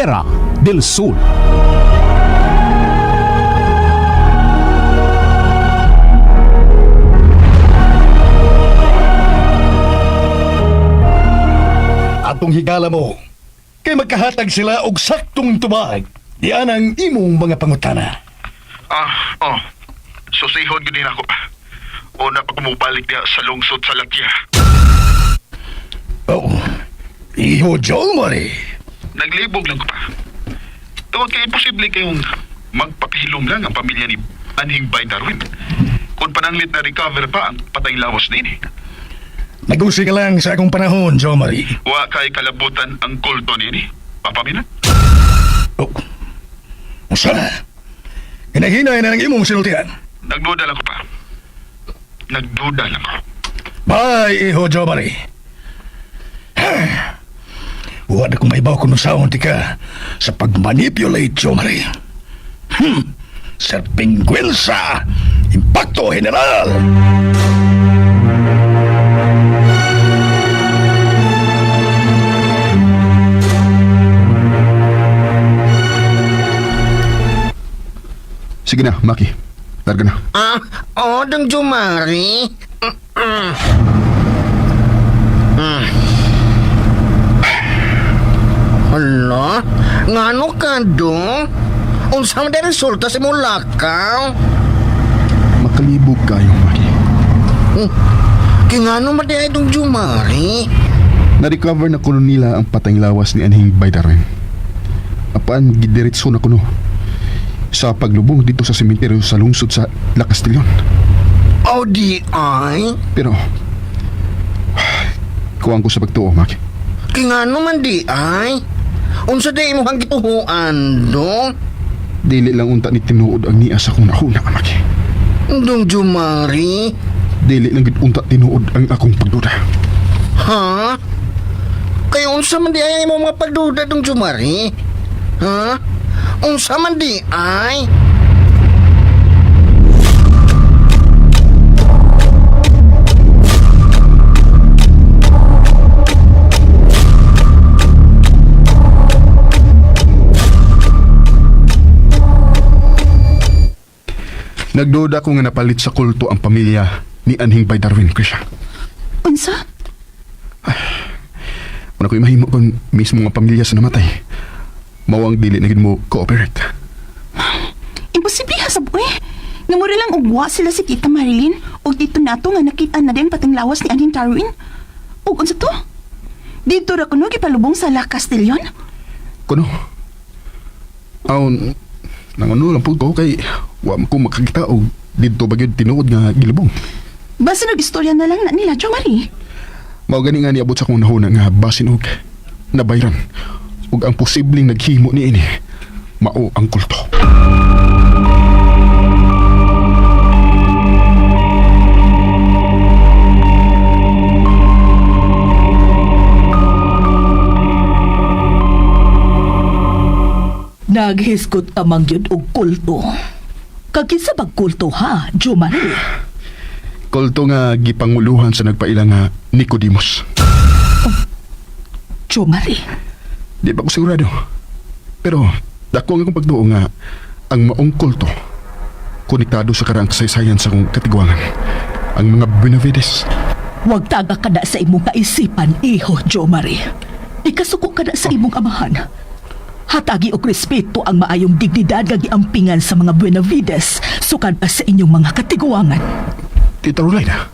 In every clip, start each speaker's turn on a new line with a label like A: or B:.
A: Era del Sur.
B: Atong higala mo, kay magkahatag sila og saktong tubag. Diyan ang imong mga pangutana.
C: Susihon yun din ako. Una pa kumubalik niya sa lungsod sa Latya.
B: Oh, Iho Jolmari.
C: Naglibog lang ko pa. Tungod kay imposible kayong magpapahilom lang ang pamilya ni Anhing Bay Darwin. Kung pananglit na recover pa ang patay lawas din eh.
B: Nagusi ka lang sa akong panahon, Jolmari.
C: Wa kay kalabutan ang kulto ni Papaminan.
B: Oh, sana. Hinahinay na ng imong sinultihan.
C: Nagduda lang ko pa. Nagduda lang ko.
B: Bye, Iho Jolmari. Huwag akong maibaw kung nasahon ka sa pagmanipulate, Jolmari. Sir Pingüelsa, Impacto General.
D: Sige na, Maki. Larga na.
E: Dong Jumari. Hala, ngano ka dong? Unsa man day resulta sa imong lakaw?
D: Makalibog kayo, Maki.
E: Kingano man day dong Jumari?
D: Na-recover na kuno nila ang patay lawas ni Anhing Bay Darwin. Apan, gidiretso na kuno sa paglubong dito sa sementeryo sa lungsod sa La Castillon.
E: Di ay?
D: Pero, kuwang ko sa pagtuo, Maki.
E: Kingano man di ay? Unsa day imong gituhuan dong?
D: Dili lang unta ni tinuod ang niya sa kong nahuna, Maki.
E: Dong Jumari?
D: Dili lang gid unta tinuod ang akong pagduda.
E: Ha? Kaya unsa man di ay imong mga pagduda dong Jumari? Ha? Unsa man di ay?
D: Nagduda ko nga napalit sa kulto ang pamilya ni Anhing Bay Darwin, Krisha.
F: Unsa?
D: Una ko'y mahimo kung mismo nga pamilya sa namatay. Mawang dili na gid mo cooperate.
F: Imposible hasab eh. Namura lang ugwa sila si Tita Marilyn o dito nato nga nakita na din patang lawas ni Anhing Darwin. Ug unsa to? Dito ra kuno gipalubong sa La Castillon?
D: Kuno? Nanguno lang po ko kay wa ko makakita o dito bagyod tinuod nga gilubong.
F: Basta nag-istorya na lang na nila, Jo Marie.
D: Mao gani nga niabot sa kong nahuna nga basin og nabayran ug ang posibleng naghimo ni ini mao ang kulto.
G: Naghisgot amang yun og kulto. Kagisa bag kulto ha, Jo Marie?
D: Kulto nga gipanguluhan sa nagpaila nga Nicodemus.
G: Jo Marie?
D: Di ba ko sigurado? Pero dako nga kong pagtuo nga ang maong kulto konektado sa karang kasaysayan sa kong katigwangan. Ang mga Benavides.
G: Huwag taga kada sa imong kaisipan, iho, Jo Marie. Ikasuko kada sa imong amahan. Hatagi og respeto ang maayong dignidad nga giampingan sa mga Benavides sukad pa sa inyong mga katiguangan.
D: Tita Rulaida.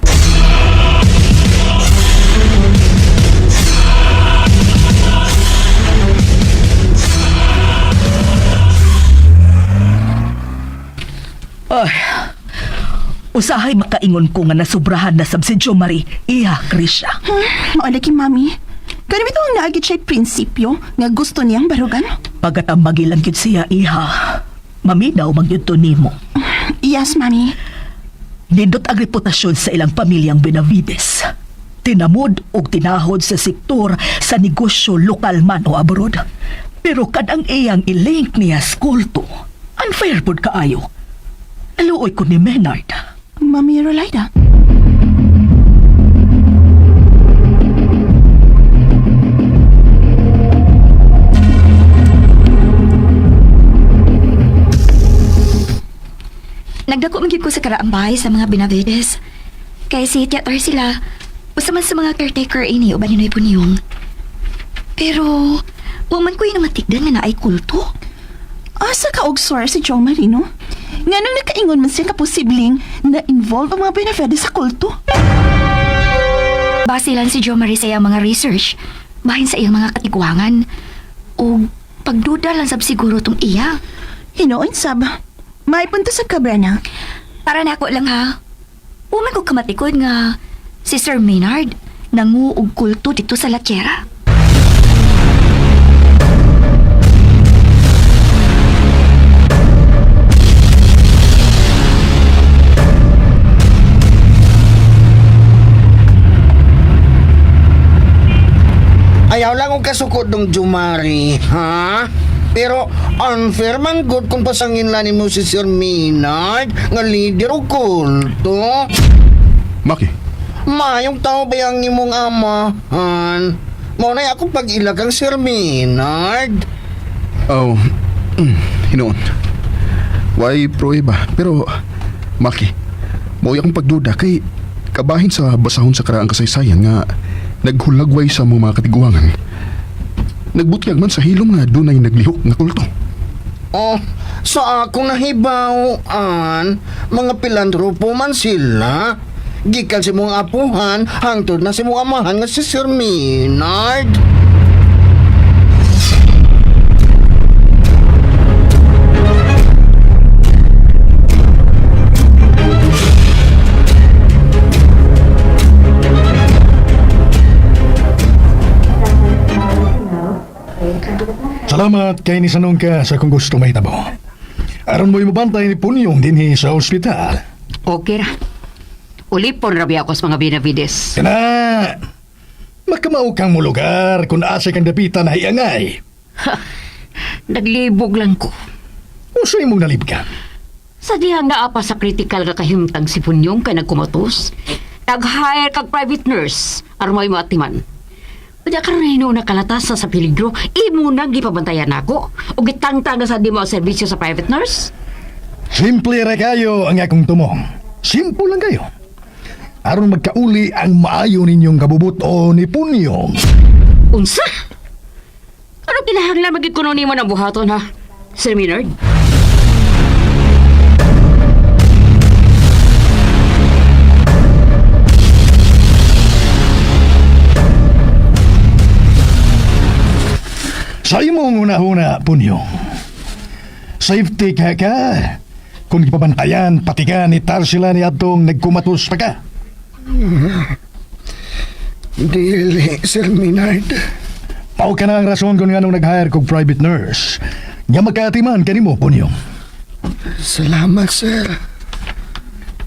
G: Ay, usahay makaingon ko nga nasubrahan na sab si Jo Marie, iya, Krisha.
F: Maulaki, Mami. Pero ito ang naagit siya'y prinsipyo nga gusto niyang barugan.
G: Pagkatang magilangkit siya, iha, maminaw magyud to nimo.
F: Yes, Mami.
G: Nindot ang reputasyon sa ilang pamilyang Benavides. Tinamod o tinahod sa sektor sa negosyo lokal man o abroad. Pero kadang iyang ilink niya sa kulto, unfair pod kaayo. Aluoy ko ni Menard.
F: Mami Rolaida.
A: Nagdako magyud ko sa karaang bahay sa mga Benavides. Kay si Tia sila, usa man sa mga caretaker ini o baninoy punyong. Pero, wa man ko yung matigdan nga naay kulto.
F: Asa ka og swear si Joe Marino? Nga nung nakaingon man siya kaposibleng na-involve ang mga Benavides sa kulto.
A: Base lang si Jo Marie sa iyang mga research, bahin sa iyang mga katigwangan, o pagduda lang sab siguro tong iya.
F: Hinoon sab. May punta sa kabrana.
A: Para nako lang ha, uman ko kamatikod nga si Sir Maynard nangu og kulto dito sa La Tierra.
E: Ayaw lang kong kasukot ng Jumari, ha? Pero unfair man good kung pasangin lang mo si Sir Maynard nga leader o kulto.
D: Maki,
E: Mayong tao ba yung imong amahan? Maunay ako pag-ilagang Sir Maynard.
D: oh, hinoon. Why prueba, pero Maki, mauy akong pagduda kay kabahin sa basahon sa karaang kasaysayan nga naghulagway sa mga katiguangan. Nagbutyag man sa hilom nga dunay naglihok nga kulto.
E: Oh, sa akong nahibawaan, mga pilantropo man sila. Gikan si mong apuhan, hangtod na si mong amahan nga si Sir Maynard.
B: Salamat kay ni Sanong ka sa kung gusto may tabo. Aron mo'y mabantay ni Punyong dinhi sa ospital.
H: Okay ra. Ulipon rabi ako sa mga Benavides.
B: Kana, makamao kang mo lugar kung asa kang dapitan na iangay.
H: Naglibog lang ko.
B: Usay mong nalibkan.
H: Sa dihang naapa sa critical nga kahimtang si Punyong kay nagkumatos, nag-hire kag private nurse aron may maatiman. Pwede ka rin nakalatasan sa peligro, imo nang gipabantayan ako o gitangtang sa di mo ang serbisyo sa private nurse.
B: Simple ra kayo ang akong tumong. Simple lang kayo. Aron magkauli ang maayo ninyong kabubuto ni Punyong.
H: Unsa? Ano kinahanglan magikuno nimo ng buhaton ha, Sir Maynard?
B: Sa imong una-una, Punyong. Safety ka ka. Kung ipabantayan, pati ka ni Tarsila ni atong nagkumatos pa ka.
E: Dili, Sir Maynard.
B: Mao ka na ang rason kung nga nung nag-hire kong private nurse. Nga magkaatiman ka ni mo, Punyong.
E: Salamat, sir.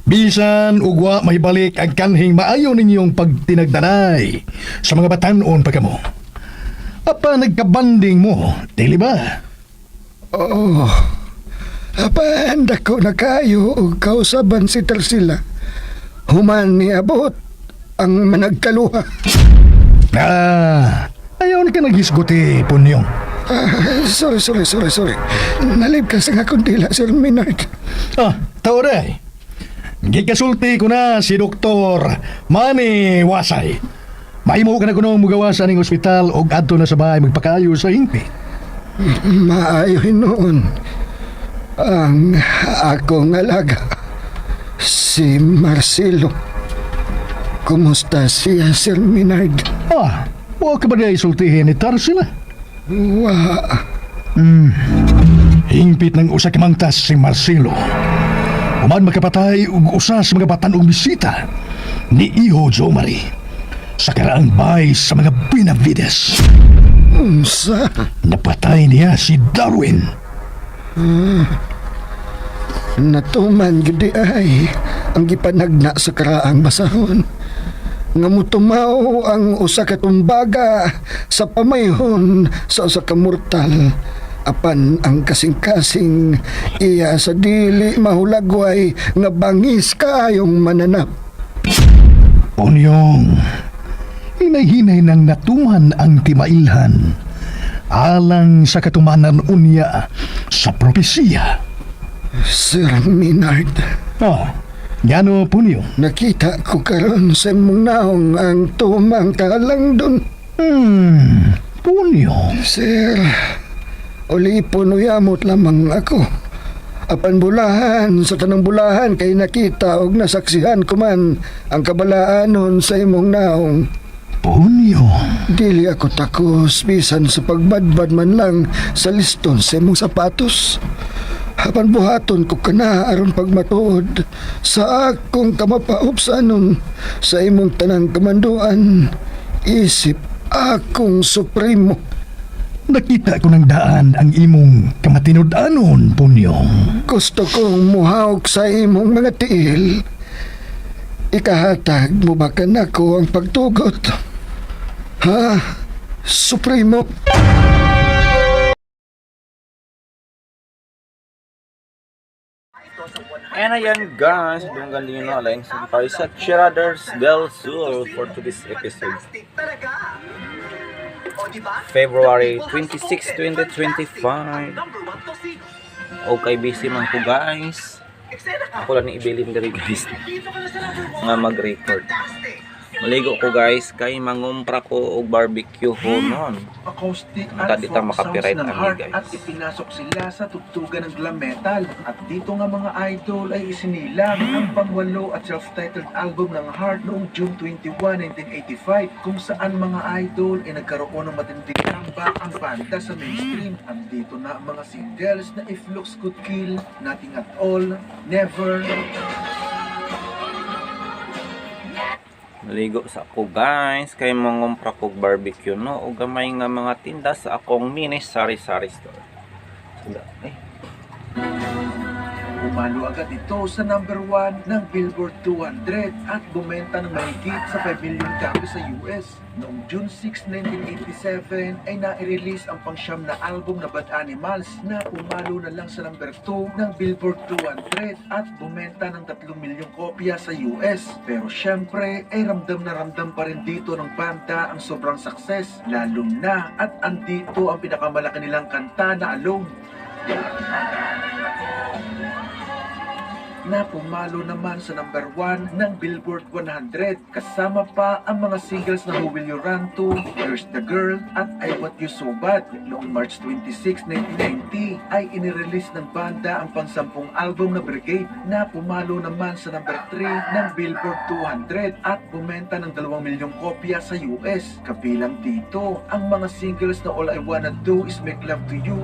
B: Bisan ugwa may balik ang kanhing maayo ninyong pagtinagdanay sa mga batanon pa kamo. Apa nagkabanding mo, dili ba?
I: Oo. Handa ko na kayo o kausaban si Tarsila. Human niabot ang managkaluha.
B: Ayaw na ka naghisguti, Punyong.
I: Sorry. Nalib ka sa nga kundila, Sir Maynard.
B: Tao rin. Gikasulti ko na si Doktor Manny Wasay. Mahimo ka na kunong mugawasan ng ospital o adto na sa bahay magpakayo sa hingpit.
I: Maayo noon ang akong alaga, si Marcelo. Kumusta siya, Sir Maynard?
B: Huwag ka ba na isultihin ni Tarsila?
I: Wa.
B: Hingpit ng usa kimangtas si Marcelo. Uman makapatay ug usa sa mga batanong bisita ni Iho Joe Marie sa karaang bahay sa mga Benavides.
I: Unsa?
B: Napatay niya si Darwin.
I: Natuman gudi ay ang gipanagna sa karaang basahon. Nga mutumaw ang usa ka tumbaga sa pamayhon sa usa ka mortal. Apan ang kasing-kasing iya sa dili mahulagway nga bangis kayong mananap.
B: Punyong, hinay-hinay nang natuman ang timailhan alang sa katumanan unya sa propesiya.
I: Sir Minard,
B: Gano punyo?
I: nakita ko karon sa imong naong ang tumang talang
B: Punyo.
I: Sir, uli punuyamot lamang ako. Apan bulahan sa tanang bulahan kay nakita og nasaksihan ko man ang kabalaanon sa imong naong.
B: Punyo.
I: Dili ako takos bisan sa pagbadbad man lang sa liston sa imong sapatos. Apan buhaton ko kana aron pagmatuod sa akong kamapaubsanon sa imong tanang kamanduan. Isip akong supremo.
B: Nakita ko ng daan ang imong kamatinud-anon, Punyong.
I: Gusto kong muhawak sa imong mga tiil. Ikahatag mo ba kanako ang pagtugot? Ha? Supremo?
J: And ayan guys, doon galing na lang sa Paisa Chiraders del Sur for today's episode. February 26, 2025. Okay, busy man ko guys. Ako lang ni ibilin diri guys nga mag-record. Maligo ko guys kay mangumpra ko og barbecue honon. Tadi ta makapiright ami guys.
K: At ipinasok sila sa tugtugan ng glam metal. At dito nga mga idol ay isinilang ang pangwalo at self-titled album ng Heart noong June 21, 1985 kung saan mga idol ay nagkaroon ng matinding comeback ang banda sa mainstream. Andito na ang mga singles na If Looks Could Kill, Nothing at All, Never.
J: Maligo sa ako guys kay mangumpra ko barbecue no o gamay nga mga tinda sa akong mini sari-sari store.
K: Umalo agad ito sa number 1 ng Billboard 200 at bumenta ng mahigit sa 5 million copies sa US. Noong June 6, 1987 ay nai-release ang pangsyam na album na Bad Animals na umalo na lang sa number 2 ng Billboard 200 at bumenta ng 3 milyong kopya sa US. Pero syempre ay ramdam na ramdam pa rin dito ng banda ang sobrang success, lalo na at andito ang pinakamalaki nilang kanta na Alone. Na pumalo naman sa number 1 ng Billboard 100 kasama pa ang mga singles na Who Will You Run To, Here's the Girl at I Want You So Bad. Noong March 26, 1990 ay inirelease ng banda ang pang-10 album na Brigade na pumalo naman sa number 3 ng Billboard 200 at bumenta ng 2 milyong kopya sa US. Kabilang dito ang mga singles na All I Wanna Do Is Make Love To You,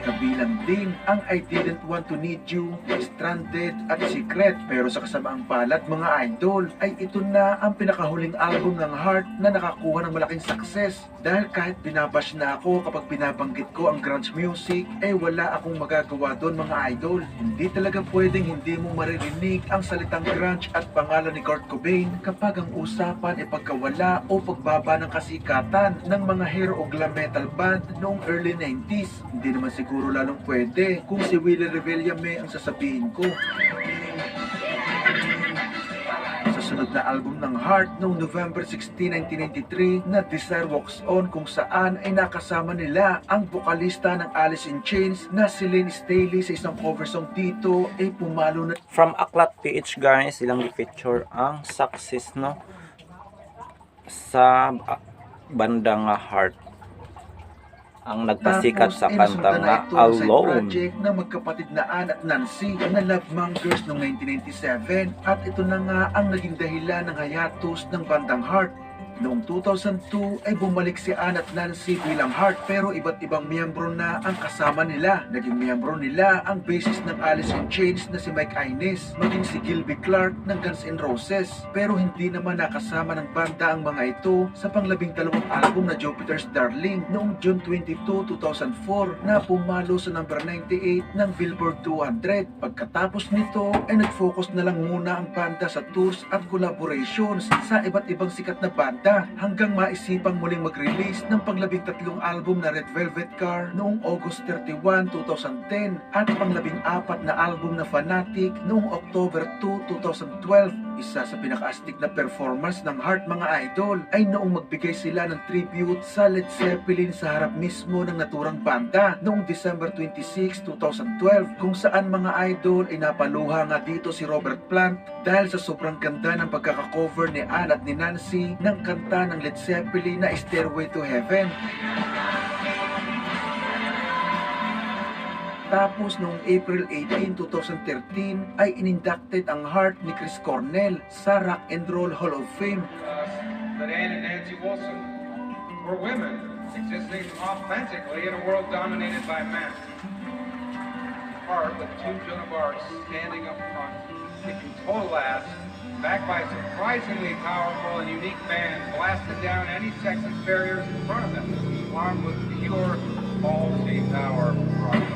K: kabilang din ang I Didn't Want To Need You, Stranded at Secret. Pero sa kasamaang palad mga idol ay ito na ang pinakahuling album ng Heart na nakakuha ng malaking success. Dahil kahit binabash na ako kapag binabanggit ko ang grunge music ay wala akong magagawa doon mga idol. Hindi talaga pwedeng hindi mo maririnig ang salitang grunge at pangalan ni Kurt Cobain kapag ang usapan ay pagkawala o pagbaba ng kasikatan ng mga hero o glam metal band noong early 90s. Hindi naman siguro lalong pwede kung si Willie Revillame ang sasabihin ko. Sa sunod na album ng Heart noong November 16, 1993 na Desire Walks On kung saan ay nakasama nila ang vokalista ng Alice in Chains na si Lynn Staley sa isang cover song dito ay pumalo na.
J: From Aklat PH guys, ilang i-feature ang success no sa banda nga Heart ang nagpasikat sa kanta nga Alone.
K: Project na magkapatid na Ann at Nancy na Love Mongers noong 1997 at ito na nga ang naging dahilan ng hiatus ng bandang Heart. Noong 2002 ay bumalik si Ann at Nancy bilang Heart pero iba't ibang miyembro na ang kasama nila. Naging miyembro nila ang bassist ng Alice in Chains na si Mike Inez, maging si Gilby Clarke ng Guns N' Roses. Pero hindi naman nakasama ng banda ang mga ito sa pang-12 album na Jupiter's Darling noong June 22, 2004 na pumalo sa number 98 ng Billboard 200. Pagkatapos nito ay nag-focus na lang muna ang banda sa tours at collaborations sa iba't ibang sikat na banda banda hanggang maisipang muling mag-release ng pang-13 album na Red Velvet Car noong August 31, 2010 at pang-14 na album na Fanatic noong October 2, 2012. Isa sa pinakaastig na performance ng Heart mga idol ay noong magbigay sila ng tribute sa Led Zeppelin sa harap mismo ng naturang banda noong December 26, 2012 kung saan mga idol ay napaluha nga dito si Robert Plant dahil sa sobrang ganda ng pagkakakover ni Ann at ni Nancy ng kanta ng Led Zeppelin na Stairway to Heaven. Tapos noong April 18, 2013 ay ininducted ang Heart ni Chris Cornell sa Rock and Roll Hall of Fame.
L: That Ann and Nancy Wilson were women existing authentically in a world dominated by men. Heart with two Joan of Arc standing up front, kicking total ass, backed by a surprisingly powerful and unique band blasting down any sexist barriers in front of them, armed with pure ballsy power.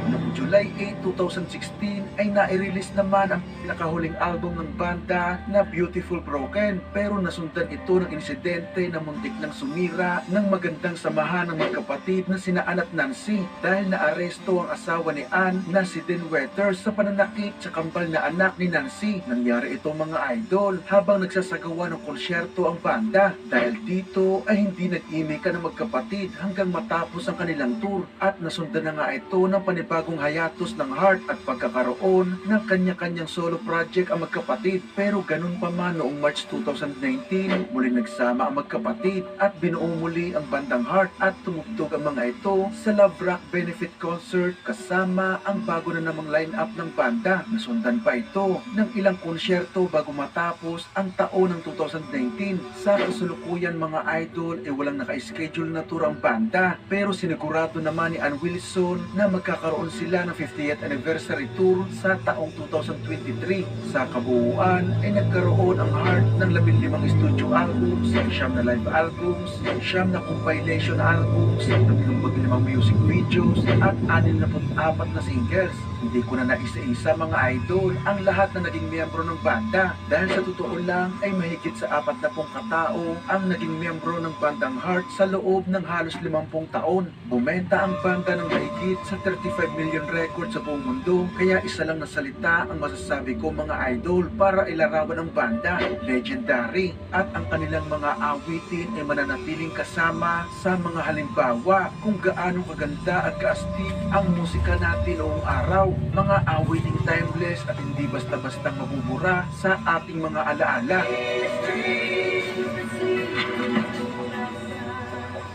K: Noong July 8, 2016 ay nai-release naman ang pinakahuling album ng banda na Beautiful Broken pero nasundan ito ng insidente na muntik ng sumira ng magandang samahan ng magkapatid na sina Ann at Nancy dahil naaresto ang asawa ni Ann na si Dean Wetters sa pananakit sa kambal na anak ni Nancy. Nangyari ito mga idol habang nagsasagawa ng konsyerto ang banda dahil dito ay hindi nag-imika ng magkapatid hanggang matapos ang kanilang tour at nasundan na nga ito ng panibagong hiatus ng Heart at pagkakaroon ng kanya-kanyang solo project ang magkapatid. Pero ganun pa man noong March 2019, muli nagsama ang magkapatid at binuo muli ang bandang Heart at tumugtog ang mga ito sa Love Rock Benefit Concert kasama ang bago na namang line-up ng banda. Nasundan pa ito ng ilang konsyerto bago matapos ang taon ng 2019. Sa kasulukuyan mga idol ay walang naka-schedule na tour ang banda pero sinigurado naman ni Ann Wilson na magkakaroon sila ng 50th anniversary tour sa taong 2023. Sa kabuuan ay nagkaroon ang Heart ng 15 studio albums, 9 na live albums, 9 na compilation albums, 35 music videos at 64 na singles. Hindi ko na naisa-isa mga idol ang lahat na naging miyembro ng banda dahil sa totoo lang ay mahigit sa 40 katao ang naging miyembro ng bandang Heart sa loob ng halos 50 taon. Bumenta ang banda ng mahigit sa 35 million records sa buong mundo kaya isa lang na salita ang masasabi ko mga idol para ilarawan ang banda, legendary at ang kanilang mga awitin ay mananatiling kasama sa mga halimbawa kung gaano kaganda at kaastig ang musika natin noong araw. Mga awiting timeless at hindi basta-basta mabubura sa ating mga alaala.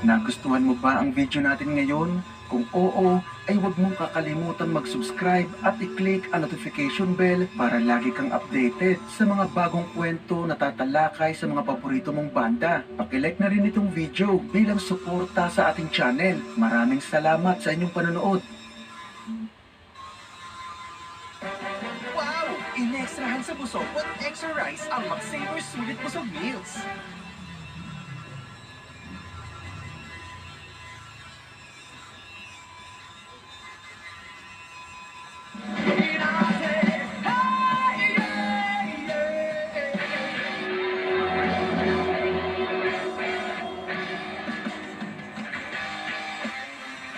K: Nagustuhan mo ba ang video natin ngayon? Kung oo, ay huwag mong kakalimutan mag-subscribe at i-click ang notification bell para lagi kang updated sa mga bagong kwento na tatalakay sa mga paborito mong banda. Paki-like na rin itong video bilang suporta sa ating channel. Maraming salamat sa inyong panonood.
M: Inextrahan sa busog with extra rice ang mag-savor sulit busog meals.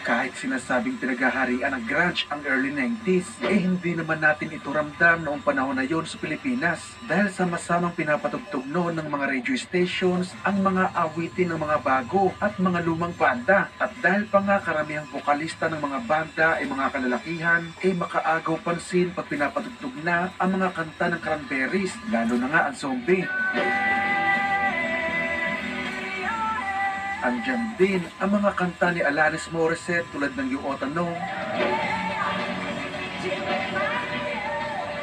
K: Kahit sinasabing pinaghaharian ng grunge ang early 90s, hindi naman natin ito ramdam noong panahon na yon sa Pilipinas dahil sama-samang pinapatugtog noon ng mga radio stations ang mga awitin ng mga bago at mga lumang banda at dahil pa nga karamihang vokalista ng mga banda ay mga kalalakihan, makaagaw pansin pag pinapatugtog na ang mga kanta ng Cranberries, lalo na nga ang Zombie. Andyan din ang mga kanta ni Alanis Morissette tulad ng You Oughta Know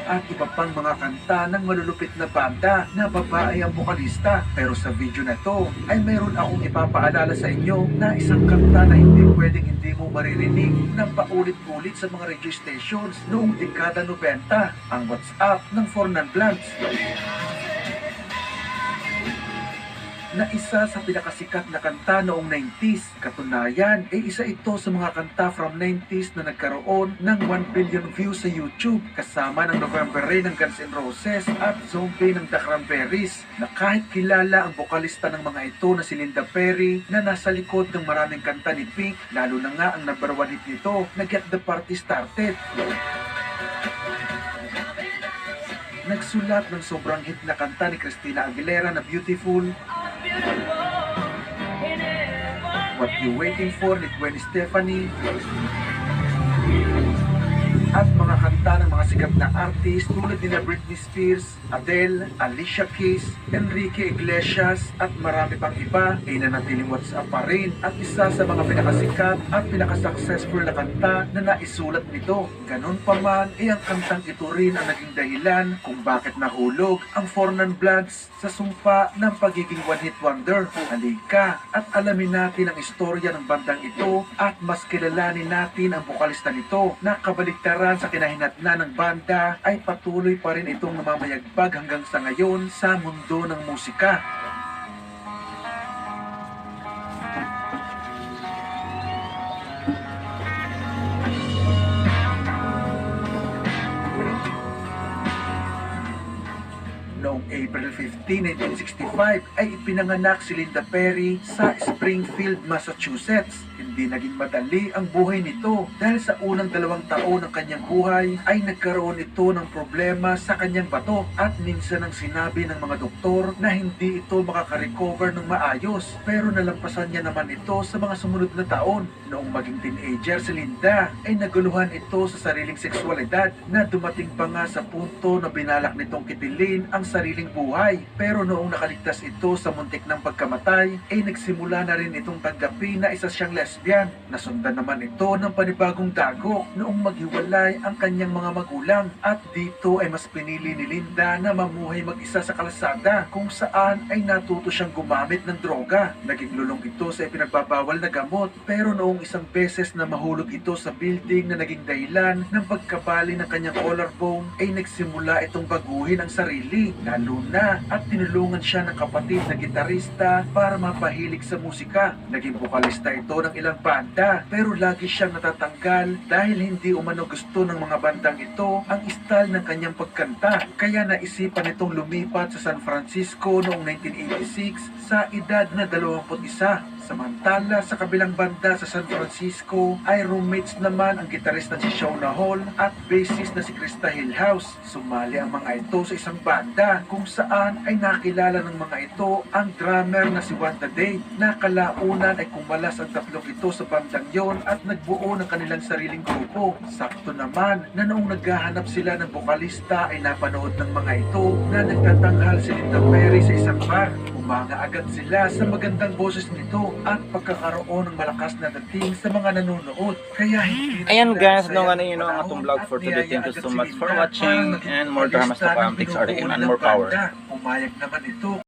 K: at iba pang mga kanta ng malulupit na banda na babae ang vokalista. Pero sa video na to ay mayroon akong ipapaalala sa inyo na isang kanta na hindi pwedeng hindi mo maririnig ng paulit-ulit sa mga radio stations noong dekada 90, ang What's Up ng Four Non Blondes. na isa sa pinakasikat na kanta noong 90s. Katunayan, isa ito sa mga kanta from 90s na nagkaroon ng 1 billion views sa YouTube, kasama ng November Rain ng Guns N' Roses at Zombie ng The Cranberries, na kahit kilala ang bokalista ng mga ito na si Linda Perry na nasa likod ng maraming kanta ni Pink, lalo na nga ang number 1 hit nito na Get the Party Started. Nagsulat ng sobrang hit na kanta ni Christina Aguilera na Beautiful, What You Waiting For ni Gwen Stefani, at mga kanta ng mga sikat na artist tulad nila Britney Spears, Adele, Alicia Keys, Enrique Iglesias at marami pang iba ay nanatiling WhatsApp pa rin at isa sa mga pinakasikat at pinakasuccessful na kanta na naisulat nito. Ganun pa man ay ang kantang ito rin ang naging dahilan kung bakit nahulog ang Fornan Bloods sa sumpa ng pagiging one-hit wonder. Halika at alamin natin ang istorya ng bandang ito at mas kilalanin natin ang bokalista nito na kabaliktaran sa kinahinatnan ng banda ay patuloy pa rin itong namamayagpag hanggang sa ngayon sa mundo ng musika. Noong April 15, 1965 ay ipinanganak si Linda Perry sa Springfield, Massachusetts. Hindi naging madali ang buhay nito dahil sa unang 2 taon ng kanyang buhay ay nagkaroon ito ng problema sa kanyang bato at minsan ang sinabi ng mga doktor na hindi ito makaka-recover ng maayos, pero nalampasan niya naman ito sa mga sumunod na taon. Noong maging teenager si Linda ay naguluhan ito sa sariling sexualidad na dumating pa nga sa punto na binalak nitong kitilin ang sariling buhay, pero noong nakaligtas ito sa muntik ng pagkamatay ay nagsimula na rin itong tanggapin na isa siyang lesbian. Nasundan naman ito ng panibagong dagok noong maghiwalay ang kanyang mga magulang at dito ay mas pinili ni Linda na mamuhay mag-isa sa kalsada kung saan ay natuto siyang gumamit ng droga. Naging lulong ito sa ipinagbabawal na gamot, pero noong isang beses na mahulog ito sa building na naging dahilan ng pagkabali ng kanyang collarbone ay nagsimula itong baguhin ang sarili, lalo na at tinulungan siya ng kapatid na gitarista para mapahilig sa musika. Naging bokalista ito ng ilang banda, pero lagi siyang natatanggal dahil hindi umano gusto ng mga bandang ito ang style ng kanyang pagkanta. Kaya naisipan itong lumipat sa San Francisco noong 1986 sa edad na 21. Samantala, sa kabilang banda sa San Francisco ay roommates naman ang gitarista si Shona Hall at bassist na si Krista Hillhouse. Sumali ang mga ito sa isang banda kung saan ay nakilala ng mga ito ang drummer na si Wanda Day, na kalaunan ay kumalas ang tatlong ito sa bandang yon at nagbuo ng kanilang sariling grupo. Sakto naman na noong naghahanap sila ng bokalista ay napanood ng mga ito na nagtatanghal si Linda Perry sa isang bar. Umanga agad sila sa magandang boses nito at pagkakaroon ng malakas na dating sa mga nanonood. Kaya hindi
J: Ayan guys, no nga ninyo ang atong vlog for today. Thank you so much for watching and more dramas to come. Thanks RDM and more power.
K: Pumayag naman ito.